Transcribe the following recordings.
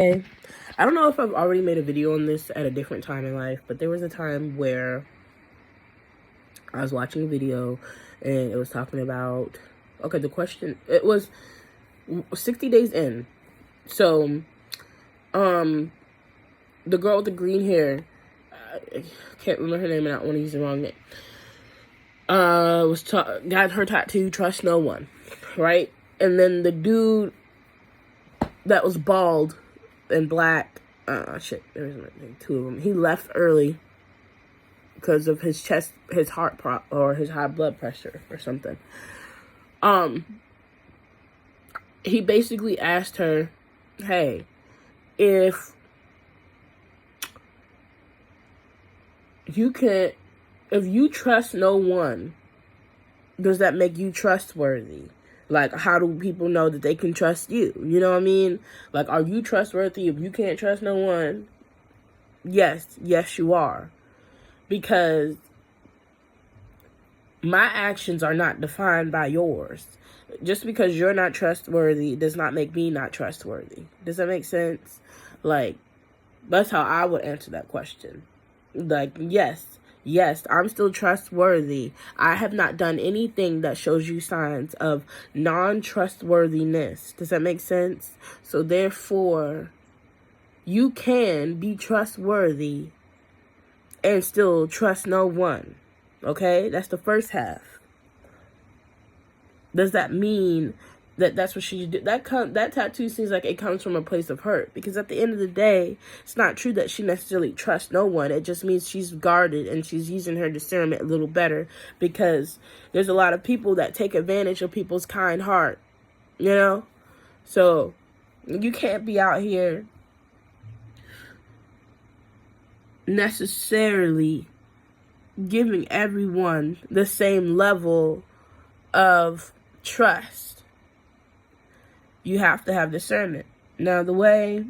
Hey, I don't know if I've already made a video on this at a different time in life, but there was a time where I was watching a video and it was talking about, okay, it was 60 days in. So, the girl with the green hair, I can't remember her name and I don't want to use the wrong name, got her tattoo, trust no one, right? And then the dude that was bald and black, there was two of them. He left early because of his heart or his high blood pressure or something. He basically asked her, hey, if you trust no one, does that make you trustworthy? Like, how do people know that they can trust you? You know what I mean? Like, are you trustworthy if you can't trust no one? Yes, you are. Because my actions are not defined by yours. Just because you're not trustworthy does not make me not trustworthy. Does that make sense? Like, that's how I would answer that question. Like, yes, I'm still trustworthy. I have not done anything that shows you signs of non-trustworthiness. Does that make sense? So therefore, you can be trustworthy and still trust no one. Okay? That's the first half. Does that mean that that's what she did? That tattoo seems like it comes from a place of hurt, because at the end of the day, it's not true that she necessarily trusts no one. It just means she's guarded and she's using her discernment a little better, because there's a lot of people that take advantage of people's kind heart, you know? So you can't be out here necessarily giving everyone the same level of trust. You have to have discernment. Now, the way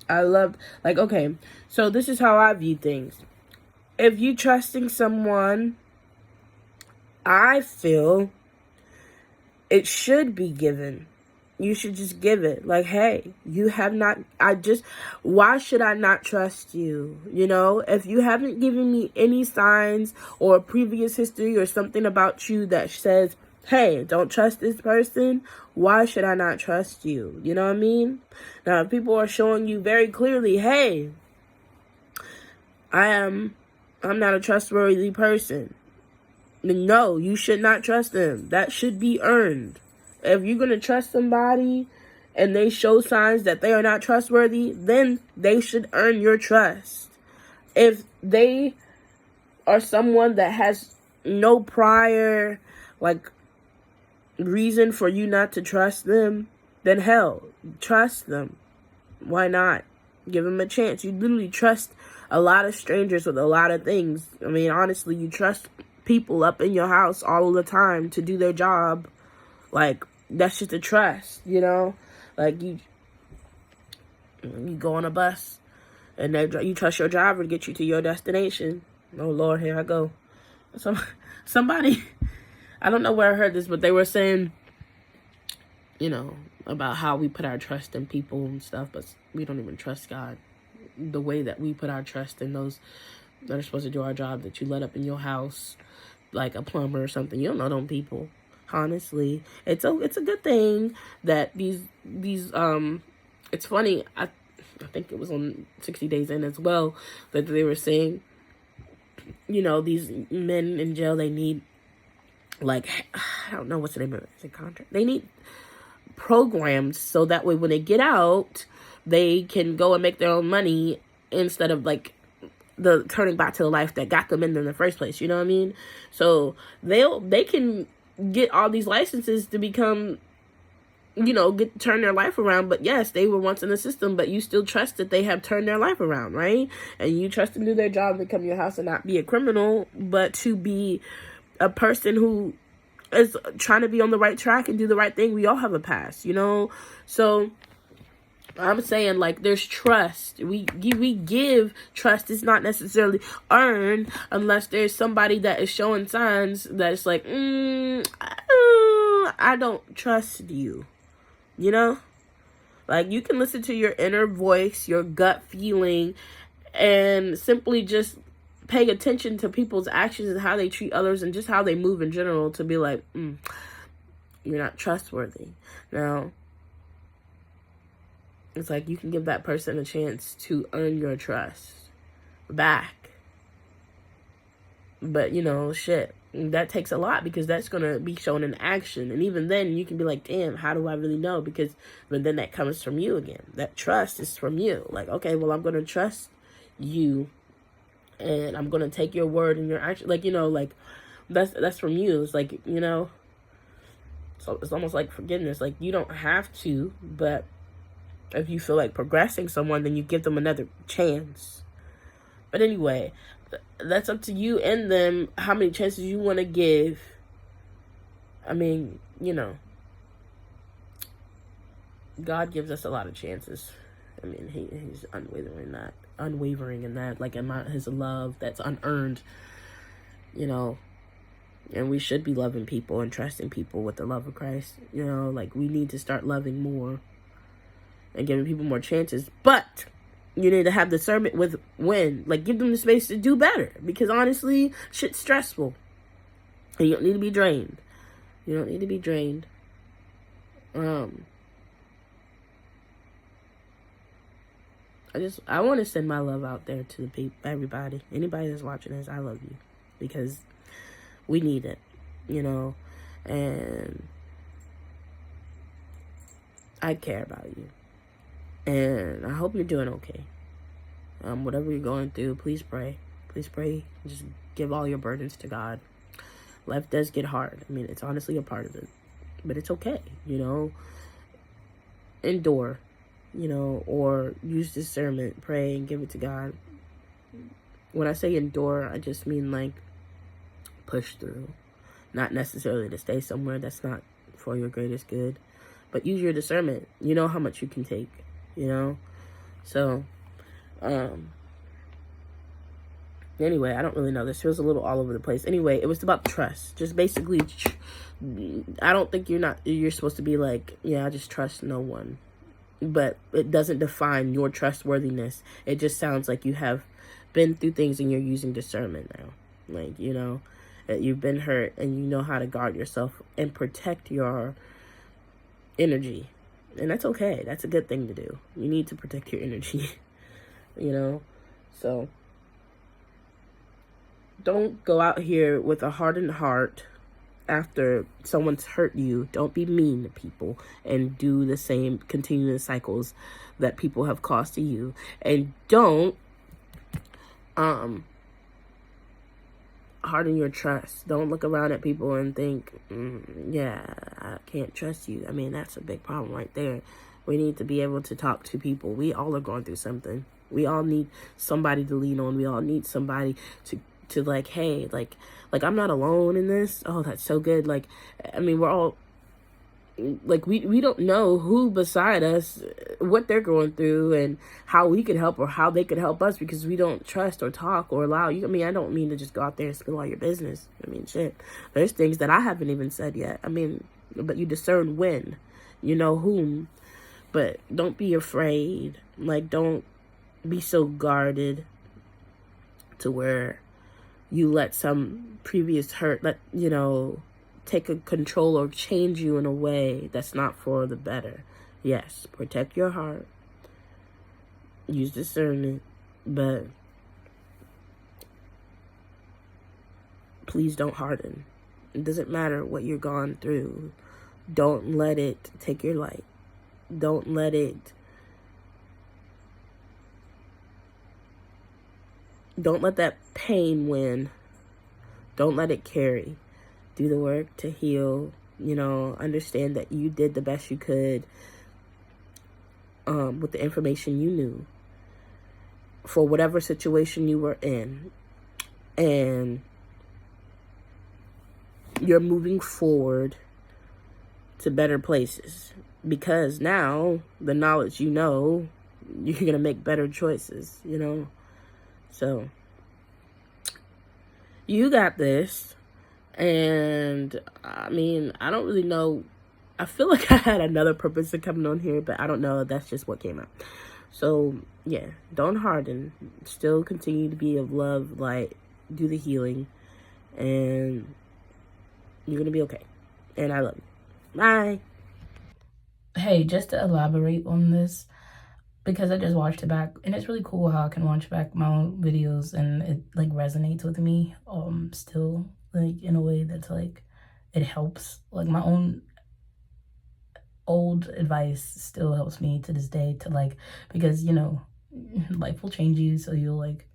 I love, like, okay, so this is how I view things. If you trusting someone, I feel it should be given. You should just give it. Like, hey, you have not, why should I not trust you? You know, if you haven't given me any signs or previous history or something about you that says, hey, don't trust this person, why should I not trust you? You know what I mean? Now, if people are showing you very clearly, hey, I'm not a trustworthy person, then no, you should not trust them. That should be earned. If you're going to trust somebody and they show signs that they are not trustworthy, then they should earn your trust. If they are someone that has no prior, like, reason for you not to trust them, then hell, trust them. Why not? Give them a chance. You literally trust a lot of strangers with a lot of things. I mean, honestly, you trust people up in your house all the time to do their job. Like, that's just a trust, you know? Like, you go on a bus and you trust your driver to get you to your destination. Oh, Lord, here I go. Somebody, I don't know where I heard this, but they were saying, you know, about how we put our trust in people and stuff, but we don't even trust God. The way that we put our trust in those that are supposed to do our job, that you let up in your house, like a plumber or something. You don't know them people. Honestly, it's a good thing that these it's funny, I think it was on 60 Days In as well, that they were saying, you know, these men in jail, they need, like, I don't know what's the name of it, it's a contract, they need programs so that way when they get out, they can go and make their own money instead of, like, the turning back to the life that got them in the first place. You know what I mean? So they can get all these licenses to become, you know, turn their life around. But yes, they were once in the system, but you still trust that they have turned their life around, right? And you trust them to do their job, to come to your house and not be a criminal, but to be a person who is trying to be on the right track and do the right thing. We all have a past, you know? So I'm saying, like, there's trust. We give trust. It's not necessarily earned unless there's somebody that is showing signs that it's like, I don't trust you. You know? Like, you can listen to your inner voice, your gut feeling, and simply just pay attention to people's actions and how they treat others and just how they move in general to be like, you're not trustworthy. Now, it's like you can give that person a chance to earn your trust back. But, shit, that takes a lot, because that's going to be shown in action. And even then, you can be like, damn, how do I really know? But then that comes from you again. That trust is from you. Like, okay, well, I'm going to trust you, and I'm going to take your word and your action. Like, that's from you. It's like, so it's almost like forgiveness. Like, you don't have to, but if you feel like progressing someone, then you give them another chance. But anyway, that's up to you and them, how many chances you want to give. I mean, God gives us a lot of chances. I mean, he's unwavering in that, like, his love that's unearned, and we should be loving people and trusting people with the love of Christ. Like, we need to start loving more and giving people more chances. But you need to have discernment with when. Like, give them the space to do better. Because honestly, shit's stressful. And you don't need to be drained. You don't need to be drained. I want to send my love out there to the people, everybody. Anybody that's watching this, I love you. Because we need it, and I care about you. And I hope you're doing okay. Whatever you're going through, please pray. Please pray. Just give all your burdens to God. Life does get hard. I mean, it's honestly a part of it. But it's okay, Endure, or use discernment. Pray and give it to God. When I say endure, I just mean, like, push through. Not necessarily to stay somewhere that's not for your greatest good. But use your discernment. You know how much you can take. So, anyway, I don't really know. This feels a little all over the place. Anyway, it was about trust. Just basically, I don't think you're supposed to be like, yeah, I just trust no one. But it doesn't define your trustworthiness. It just sounds like you have been through things and you're using discernment now. Like, that you've been hurt and you know how to guard yourself and protect your energy. And that's okay. That's a good thing to do. You need to protect your energy, So don't go out here with a hardened heart after someone's hurt you. Don't be mean to people and do the same, continue the cycles that people have caused to you. And don't harden your trust. Don't look around at people and think, yeah, I can't trust you. I mean, that's a big problem right there. We need to be able to talk to people. We all are going through something. We all need somebody to lean on. We all need somebody to like, hey, like I'm not alone in this. Oh, that's so good. Like, I mean, we're all, like, we don't know who beside us, what they're going through and how we could help or how they could help us, because we don't trust or talk or allow you. I mean, I don't mean to just go out there and spill all your business. I mean, shit, there's things that I haven't even said yet. I mean, but you discern when, whom, but don't be afraid. Like, don't be so guarded to where you let some previous hurt, take a control or change you in a way that's not for the better. Yes, protect your heart. Use discernment, but please don't harden. It doesn't matter what you're going through. Don't let it take your light. Don't let that pain win. Don't let it carry. Do the work to heal, understand that you did the best you could with the information you knew for whatever situation you were in. And you're moving forward to better places, because now the knowledge you're going to make better choices, So you got this. And I mean, I don't really know I feel like I had another purpose of coming on here, but I don't know. That's just what came out. So, yeah, don't harden. Still continue to be of love, light, do the healing, and you're going to be okay. And I love you. Bye. Hey, just to elaborate on this, because I just watched it back, and it's really cool how I can watch back my own videos and it like resonates with me still, like in a way that's like it helps. Like my own old advice still helps me to this day to like, because you know life will change you, so you'll like,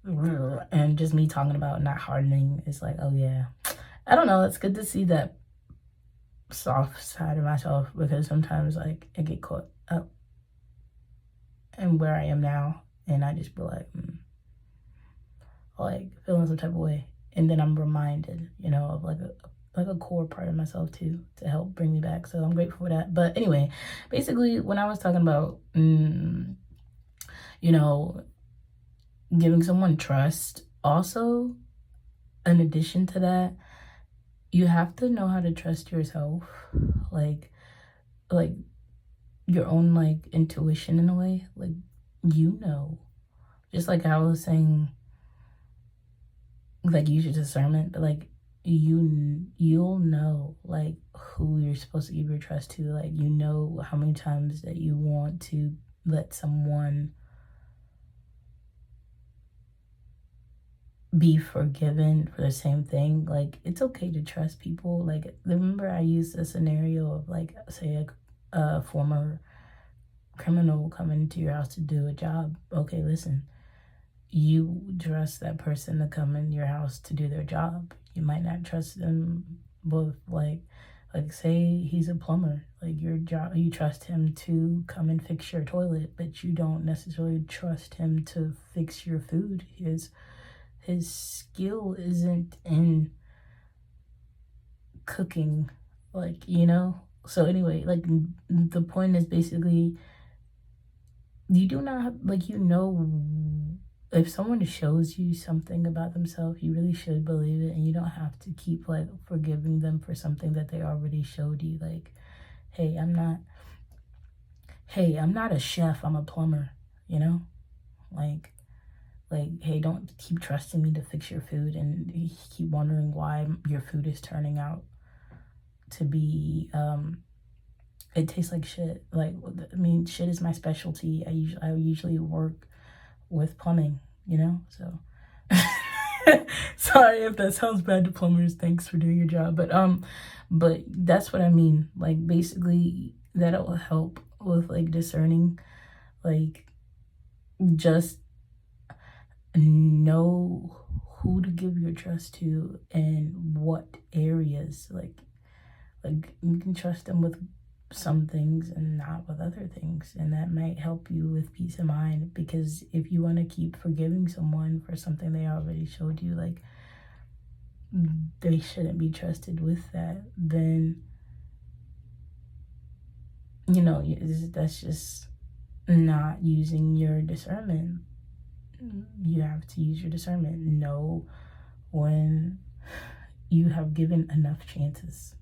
and just me talking about not hardening is like, oh yeah, I don't know, it's good to see that soft side of myself, because sometimes like I get caught up in where I am now, and I just be like feeling some type of way, and then I'm reminded, you know, of like a core part of myself too, to help bring me back. So I'm grateful for that. But anyway, basically when I was talking about you know, giving someone trust, also in addition to that, you have to know how to trust yourself, like your own like intuition in a way, like, you know, just like I was saying, like use your discernment, but like you'll know like who you're supposed to give your trust to. Like, you know how many times that you want to let someone be forgiven for the same thing. Like, it's okay to trust people. Like, remember I used a scenario of like, say a former criminal coming into your house to do a job. Okay, listen, you trust that person to come in your house to do their job. You might not trust them both. Like say he's a plumber, like your job, you trust him to come and fix your toilet, but you don't necessarily trust him to fix your food. His skill isn't in cooking, like, you know. So anyway, like the point is basically, you do not have, like, you know, if someone shows you something about themselves, you really should believe it, and you don't have to keep like forgiving them for something that they already showed you. Like, hey, I'm not a chef, I'm a plumber, you know? Like, hey, don't keep trusting me to fix your food and keep wondering why your food is turning out to be it tastes like shit. Like, I mean, shit is my specialty. I usually work with plumbing, you know? So sorry if that sounds bad to plumbers. Thanks for doing your job. But that's what I mean. Like, basically that'll help with like discerning. Like, just know who to give your trust to and what areas. Like you can trust them with some things and not with other things, and that might help you with peace of mind. Because if you want to keep forgiving someone for something they already showed you, like they shouldn't be trusted with that, then you know, that's just not using your discernment. You have to use your discernment. Know when you have given enough chances.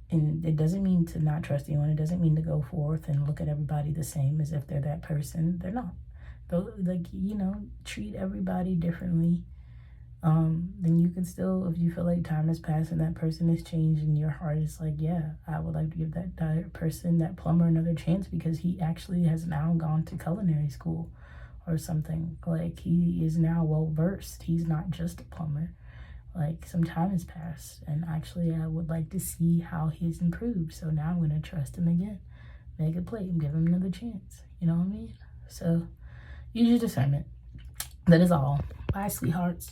And it doesn't mean to not trust anyone. It doesn't mean to go forth and look at everybody the same as if they're that person. They're not. Though, like, you know, treat everybody differently. Then you can still, if you feel like time has passed and that person has changed and your heart is like, yeah, I would like to give that person, that plumber, another chance because he actually has now gone to culinary school or something. Like, he is now well versed. He's not just a plumber. Like, some time has passed, and actually I would like to see how he's improved. So now I'm going to trust him again. Make a play and give him another chance. You know what I mean? So use your discernment. That is all. Bye, sweethearts.